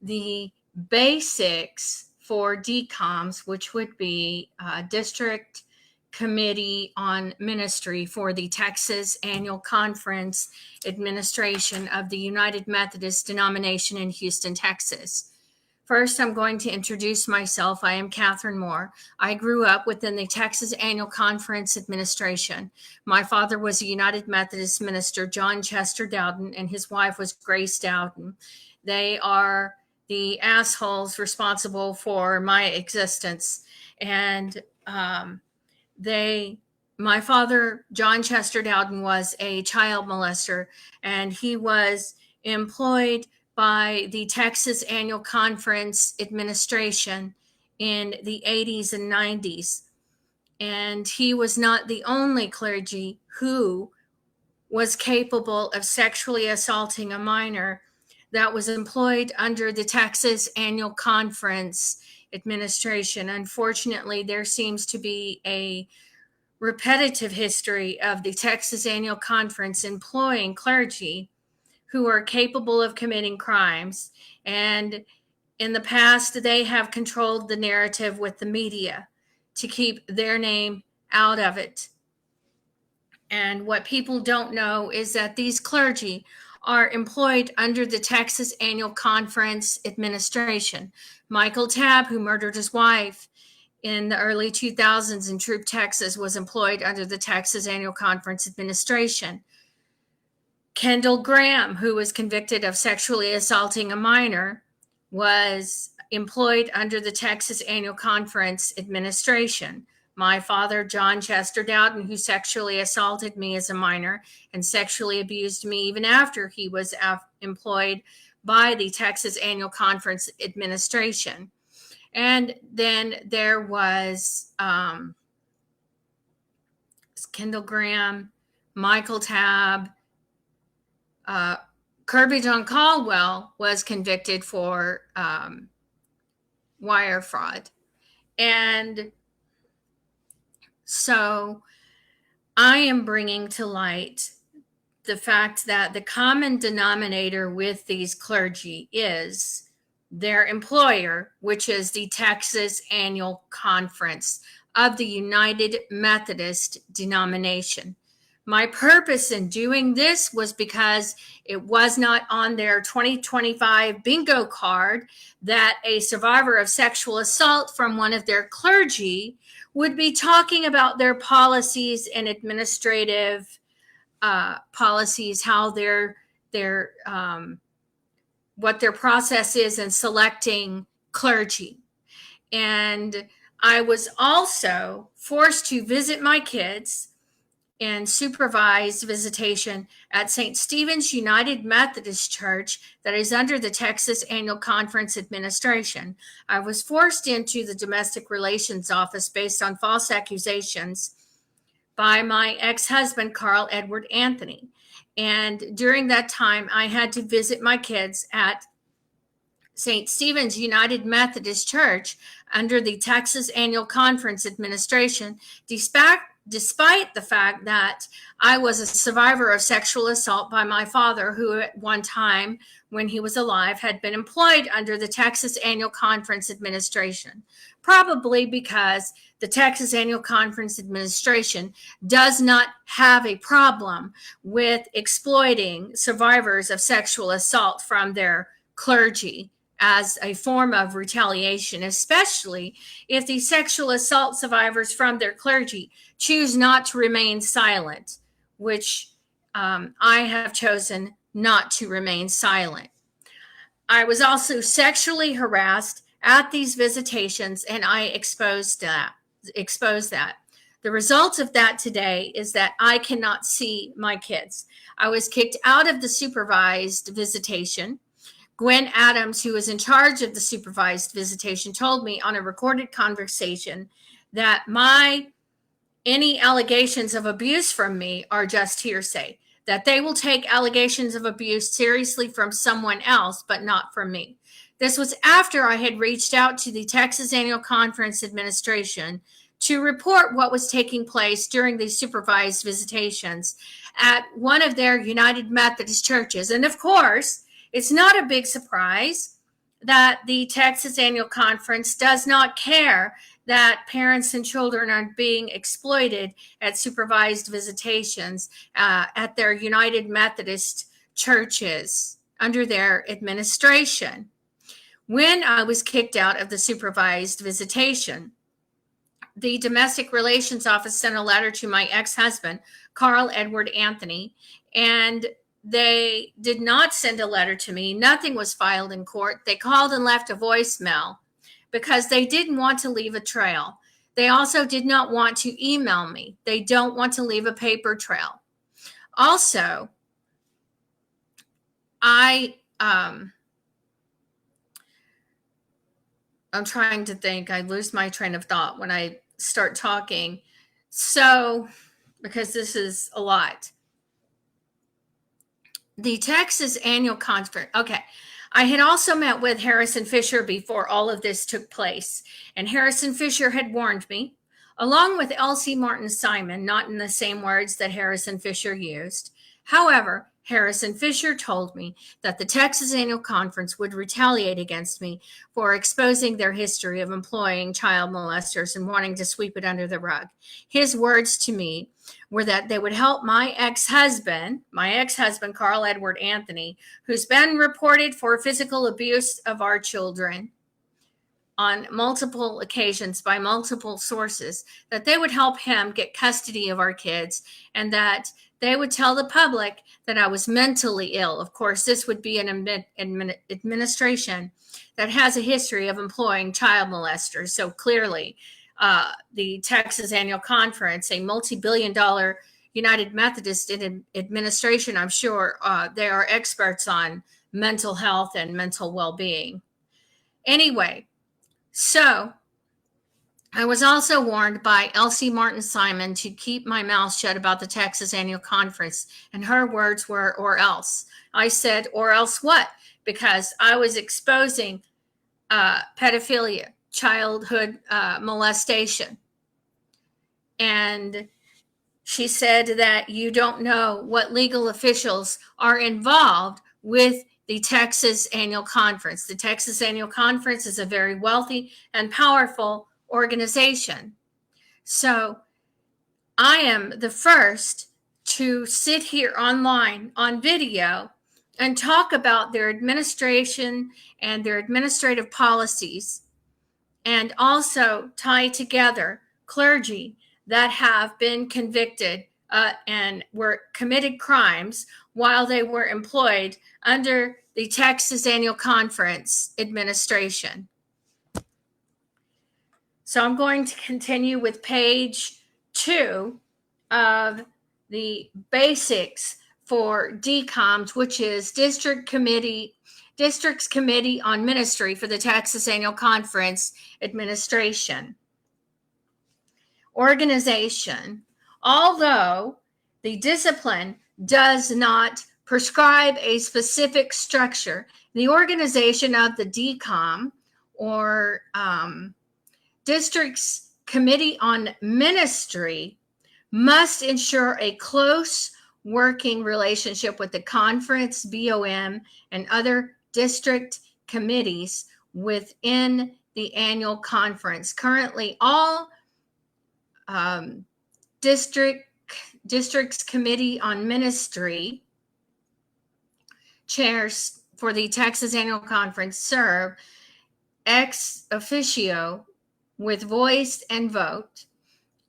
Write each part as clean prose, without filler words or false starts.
the basics for DCOMS, which would be District Committee on Ministry for the Texas Annual Conference Administration of the United Methodist Denomination in Houston, Texas. First, I'm going to introduce myself. I am Catherine Moore. I grew up within the Texas Annual Conference Administration. My father was a United Methodist minister, John Chester Dowden, and his wife was Grace Dowden. They are the assholes responsible for my existence. And my father, John Chester Dowden, was a child molester, and he was employed by the Texas Annual Conference Administration in the 80s and 90s. And he was not the only clergy who was capable of sexually assaulting a minor that was employed under the Texas Annual Conference Administration. Unfortunately, there seems to be a repetitive history of the Texas Annual Conference employing clergy who are capable of committing crimes. And in the past, they have controlled the narrative with the media to keep their name out of it. And what people don't know is that these clergy are employed under the Texas Annual Conference Administration. Michael Tabb, who murdered his wife in the early 2000s in Troop, Texas, was employed under the Texas Annual Conference Administration. Kendall Graham, who was convicted of sexually assaulting a minor, was employed under the Texas Annual Conference Administration. My father, John Chester Dowden, who sexually assaulted me as a minor and sexually abused me even after he was employed by the Texas Annual Conference Administration. And then there was Kendall Graham, Michael Tabb, Kirby John Caldwell was convicted for wire fraud. And so I am bringing to light the fact that the common denominator with these clergy is their employer, which is the Texas Annual Conference of the United Methodist Denomination. My purpose in doing this was because it was not on their 2025 bingo card that a survivor of sexual assault from one of their clergy would be talking about their policies and administrative policies, how what their process is in selecting clergy. And I was also forced to visit my kids and supervised visitation at St. Stephen's United Methodist Church that is under the Texas Annual Conference Administration. I was forced into the domestic relations office based on false accusations by my ex-husband, Carl Edward Anthony. And during that time, I had to visit my kids at St. Stephen's United Methodist Church under the Texas Annual Conference Administration, despite the fact that I was a survivor of sexual assault by my father, who at one time, when he was alive, had been employed under the Texas Annual Conference Administration, probably because the Texas Annual Conference Administration does not have a problem with exploiting survivors of sexual assault from their clergy as a form of retaliation, especially if the sexual assault survivors from their clergy choose not to remain silent, which I have chosen not to remain silent. I was also sexually harassed at these visitations, and I exposed that. The result of that today is that I cannot see my kids. I was kicked out of the supervised visitation. Gwen Adams, who was in charge of the supervised visitation, told me on a recorded conversation that any allegations of abuse from me are just hearsay, that they will take allegations of abuse seriously from someone else, but not from me. This was after I had reached out to the Texas Annual Conference Administration to report what was taking place during these supervised visitations at one of their United Methodist churches. And of course, It's not a big surprise that the Texas Annual Conference does not care that parents and children are being exploited at supervised visitations at their United Methodist churches under their administration. When I was kicked out of the supervised visitation, the Domestic Relations Office sent a letter to my ex-husband, Carl Edward Anthony, and they did not send a letter to me. Nothing was filed in court. They called and left a voicemail because they didn't want to leave a trail. They also did not want to email me. They don't want to leave a paper trail. Also, I'm trying to think. I lose my train of thought when I start talking. So, because this is a lot. The Texas Annual Conference. Okay. I had also met with Harrison Fisher before all of this took place, and Harrison Fisher had warned me, along with Elsie Martin Simon, not in the same words that Harrison Fisher used. However, Harrison Fisher told me that the Texas Annual Conference would retaliate against me for exposing their history of employing child molesters and wanting to sweep it under the rug. His words to me were that they would help my ex-husband, Carl Edward Anthony, who's been reported for physical abuse of our children on multiple occasions by multiple sources, that they would help him get custody of our kids, and that they would tell the public that I was mentally ill. Of course, this would be an administration that has a history of employing child molesters. So clearly, the Texas Annual Conference, a multi-billion-dollar United Methodist administration, I'm sure they are experts on mental health and mental well-being. Anyway, so I was also warned by Elsie Martin Simon to keep my mouth shut about the Texas Annual Conference, and her words were, or else. I said, or else what? Because I was exposing pedophilia, childhood molestation. And she said that you don't know what legal officials are involved with the Texas Annual Conference. The Texas Annual Conference is a very wealthy and powerful organization. So I am the first to sit here online on video and talk about their administration and their administrative policies, and also tie together clergy that have been convicted and were committed crimes while they were employed under the Texas Annual Conference administration. So I'm going to continue with page 2 of the basics for DCOMS, which is District's Committee on Ministry for the Texas Annual Conference Administration. Organization. Although the discipline does not prescribe a specific structure, the organization of the DCOM, or District's Committee on Ministry, must ensure a close working relationship with the conference, BOM, and other district committees within the annual conference. Currently, all District's Committee on Ministry chairs for the Texas Annual Conference serve ex officio with voice and vote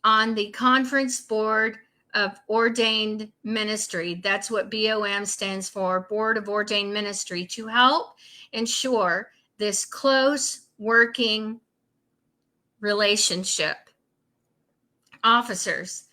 on the Conference Board of Ordained Ministry. That's what BOM stands for, Board of Ordained Ministry, to help ensure this close working relationship. Officers.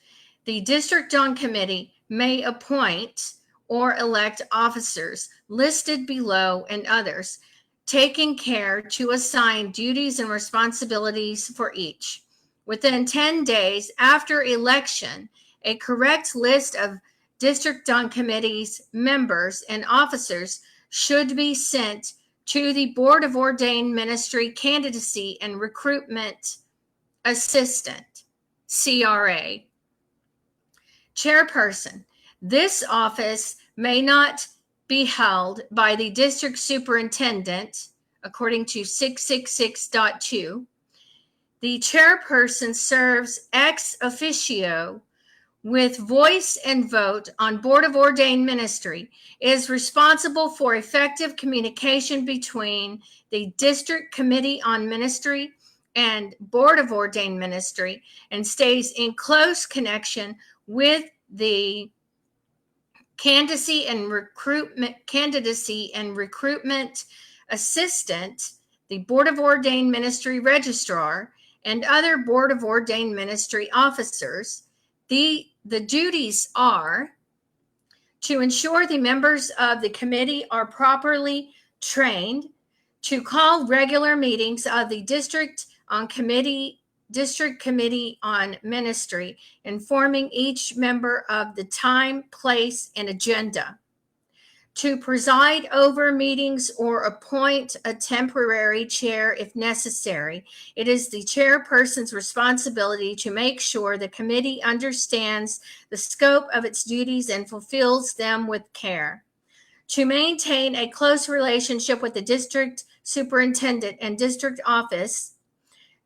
The District on Committee may appoint or elect officers listed below and others, taking care to assign duties and responsibilities for each. Within 10 days after election, a correct list of District on Committee's members and officers should be sent to the Board of Ordained Ministry Candidacy and Recruitment Assistant, CRA. Chairperson. This office may not be held by the district superintendent, according to 666.2. The chairperson serves ex officio with voice and vote on Board of Ordained Ministry, is responsible for effective communication between the District Committee on Ministry and Board of Ordained Ministry, and stays in close connection with the candidacy and recruitment assistant, the Board of Ordained Ministry registrar, and other Board of Ordained Ministry officers. The duties are to ensure the members of the committee are properly trained, to call regular meetings of the district committee on ministry, informing each member of the time, place, and agenda, to preside over meetings or appoint a temporary chair if necessary. It is the chairperson's responsibility to make sure the committee understands the scope of its duties and fulfills them with care. To maintain a close relationship with the district superintendent and district office,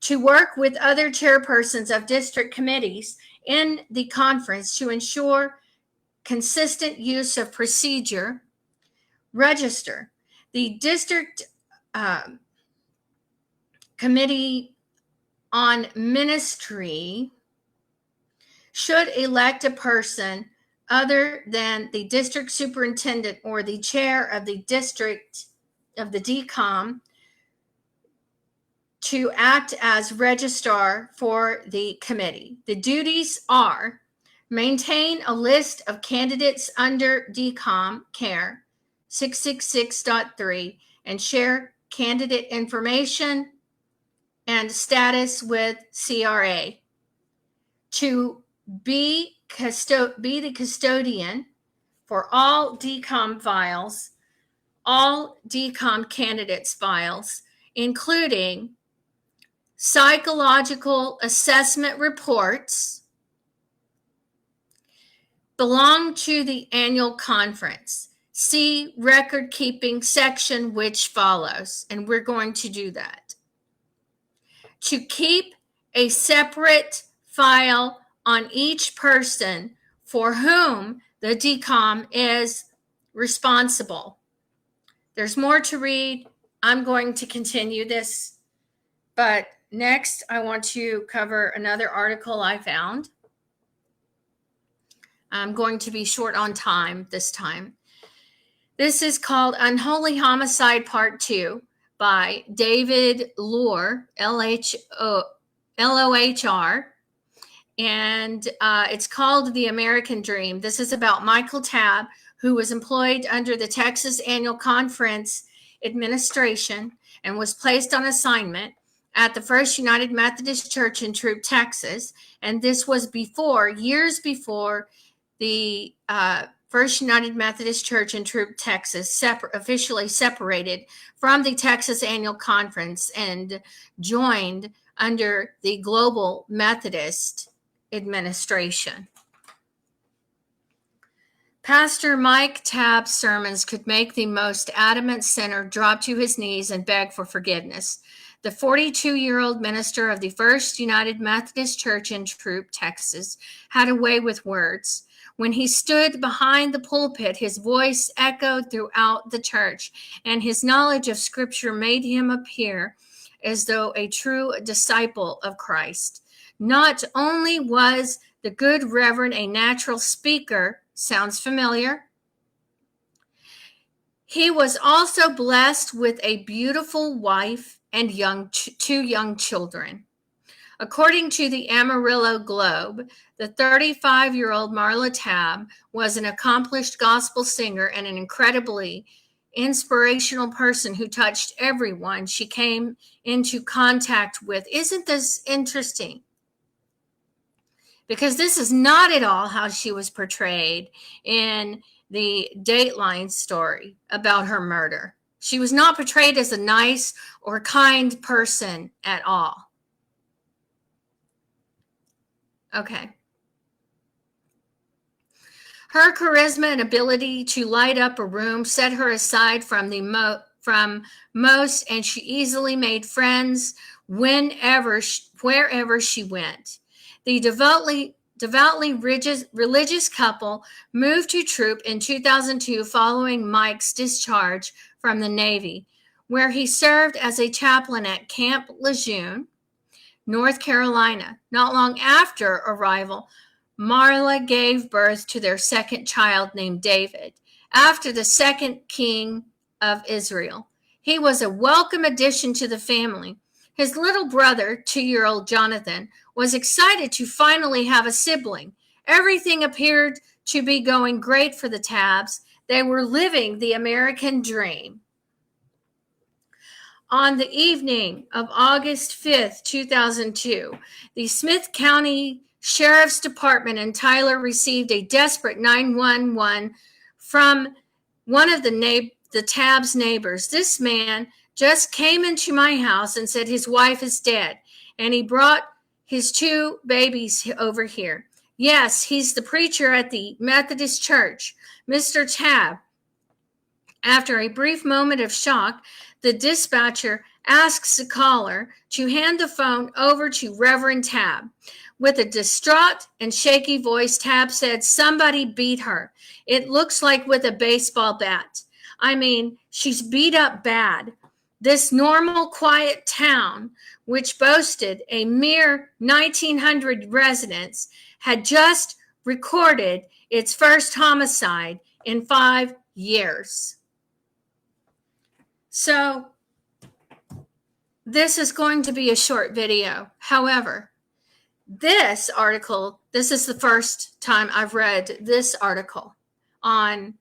to work with other chairpersons of district committees in the conference to ensure consistent use of procedure. Register. The district committee on ministry should elect a person other than the district superintendent or the chair of the district of the DCOM to act as registrar for the committee. The duties are: maintain a list of candidates under DCOM care 666.3 and share candidate information and status with CRA. To be the custodian for all DCOM files, all DCOM candidates files, including psychological assessment reports, belong to the annual conference. See record keeping section which follows, and we're going to do that. To keep a separate file on each person for whom the DCOM is responsible. There's more to read. I'm going to continue this, but next I want to cover another article I found. I'm going to be short on time this time. This is called Unholy Homicide Part 2 by David Lohr, L-O-H-R, and it's called The American Dream. This is about Michael Tabb, who was employed under the Texas Annual Conference Administration and was placed on assignment at the First United Methodist Church in Troop, Texas. And this was years before the First United Methodist Church in Troop, Texas officially separated from the Texas Annual Conference and joined under the Global Methodist Administration. Pastor Mike Tabb's sermons could make the most adamant sinner drop to his knees and beg for forgiveness. The 42-year-old minister of the First United Methodist Church in Troop, Texas, had a way with words. When he stood behind the pulpit, his voice echoed throughout the church, and his knowledge of Scripture made him appear as though a true disciple of Christ. Not only was the good Reverend a natural speaker, sounds familiar, he was also blessed with a beautiful wife and two young children. According to the Amarillo Globe, the 35-year-old Marla Tabb was an accomplished gospel singer and an incredibly inspirational person who touched everyone she came into contact with. Isn't this interesting? Because this is not at all how she was portrayed in the Dateline story about her murder. She was not portrayed as a nice or kind person at all. Okay. Her charisma and ability to light up a room set her aside from most, and she easily made friends wherever she went. The devoutly religious couple moved to Troop in 2002 following Mike's discharge from the Navy, where he served as a chaplain at Camp Lejeune, North Carolina. Not long after arrival, Marla gave birth to their second child named David, after the second king of Israel. He was a welcome addition to the family. His little brother, 2-year-old Jonathan, was excited to finally have a sibling. Everything appeared to be going great for the Tabbs. They were living the American dream. On the evening of August 5th, 2002, the Smith County Sheriff's Department in Tyler received a desperate 911 from one of the Tabbs neighbors. This man just came into my house and said his wife is dead, and he brought his 2 babies over here. Yes, he's the preacher at the Methodist church, Mr. Tabb. After a brief moment of shock, the dispatcher asks the caller to hand the phone over to Reverend Tabb. With a distraught and shaky voice, Tabb said, "Somebody beat her. It looks like with a baseball bat. I mean, she's beat up bad." This normal, quiet town, which boasted a mere 1,900 residents, had just recorded its first homicide in 5 years. So this is going to be a short video. However, this article, this is the first time I've read this article on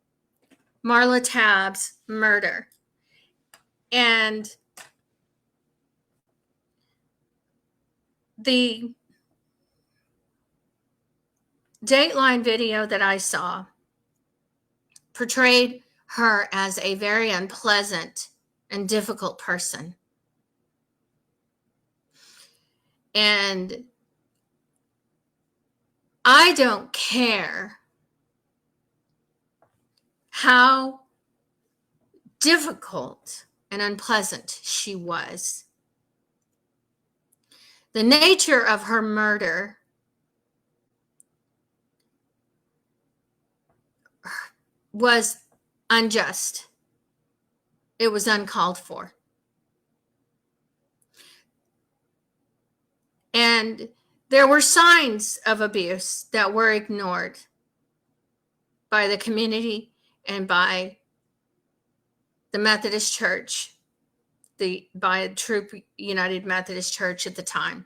Marla Tabb's murder. And the Dateline video that I saw portrayed her as a very unpleasant and difficult person. And I don't care how difficult and unpleasant she was. The nature of her murder was unjust. It was uncalled for. And there were signs of abuse that were ignored by the community and by the Methodist Church, by Troop United Methodist Church at the time.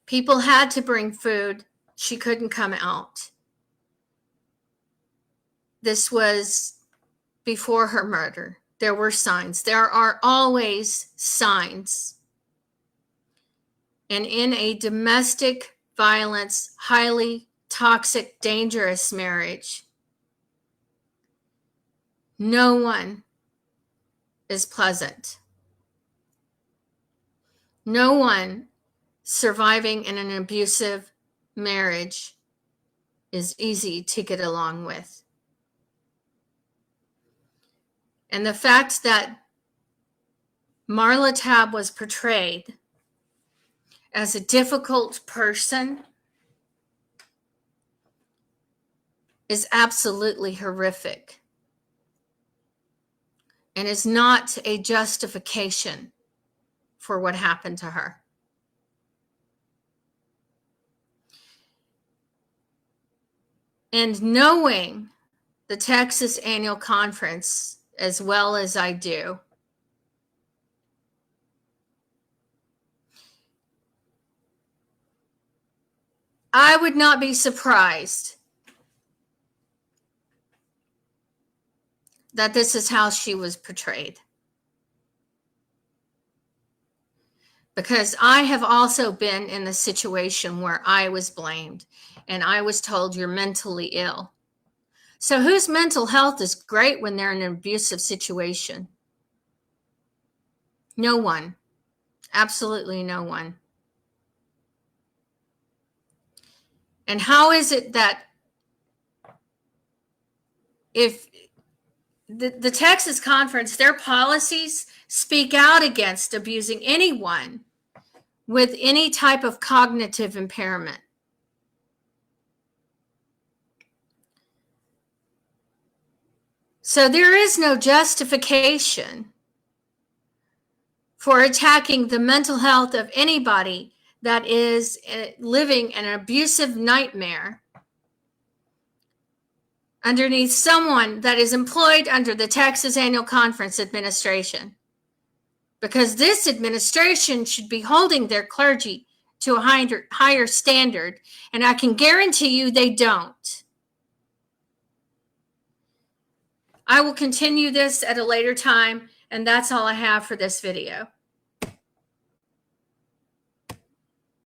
People had to bring food. She couldn't come out. This was before her murder. There were signs. There are always signs. And in a domestic violence, highly toxic, dangerous marriage, no one is pleasant. No one surviving in an abusive marriage is easy to get along with. And the fact that Marla Tabb was portrayed as a difficult person is absolutely horrific and is not a justification for what happened to her. And knowing the Texas Annual Conference as well as I do, I would not be surprised that this is how she was portrayed. Because I have also been in the situation where I was blamed and I was told you're mentally ill. So whose mental health is great when they're in an abusive situation? No one. Absolutely no one. And how is it that if the Texas Conference, their policies speak out against abusing anyone with any type of cognitive impairment. So there is no justification for attacking the mental health of anybody that is living an abusive nightmare underneath someone that is employed under the Texas Annual Conference administration. Because this administration should be holding their clergy to a higher standard, and I can guarantee you they don't. I will continue this at a later time, and that's all I have for this video.